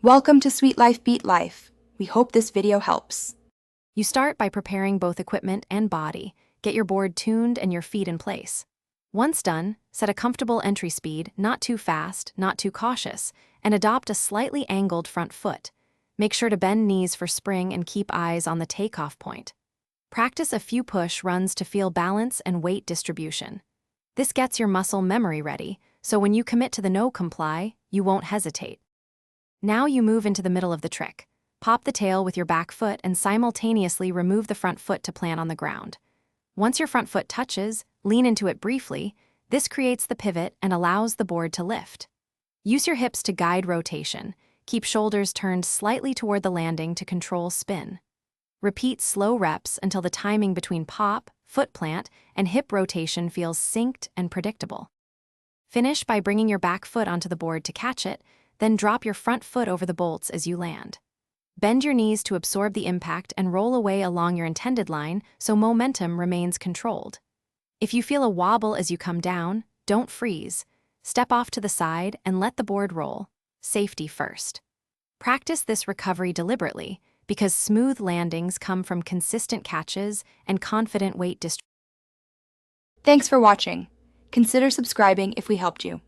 Welcome to Sweet Life Beat Life. We hope this video helps. You start by preparing both equipment and body. Get your board tuned and your feet in place. Once done, set a comfortable entry speed, not too fast, not too cautious, and adopt a slightly angled front foot. Make sure to bend knees for spring and keep eyes on the takeoff point. Practice a few push runs to feel balance and weight distribution. This gets your muscle memory ready, so when you commit to the no comply, you won't hesitate. Now you move into the middle of the trick. Pop the tail with your back foot and simultaneously remove the front foot to plant on the ground. Once your front foot touches, lean into it briefly. This creates the pivot and allows the board to lift. Use your hips to guide rotation. Keep shoulders turned slightly toward the landing to control spin. Repeat slow reps until the timing between pop, foot plant, and hip rotation feels synced and predictable. Finish by bringing your back foot onto the board to catch it, then drop your front foot over the bolts as you land. Bend your knees to absorb the impact and roll away along your intended line so momentum remains controlled. If you feel a wobble as you come down, don't freeze. Step off to the side and let the board roll. Safety first. Practice this recovery deliberately because smooth landings come from consistent catches and confident weight distribution. Thanks for watching. Consider subscribing if we helped you.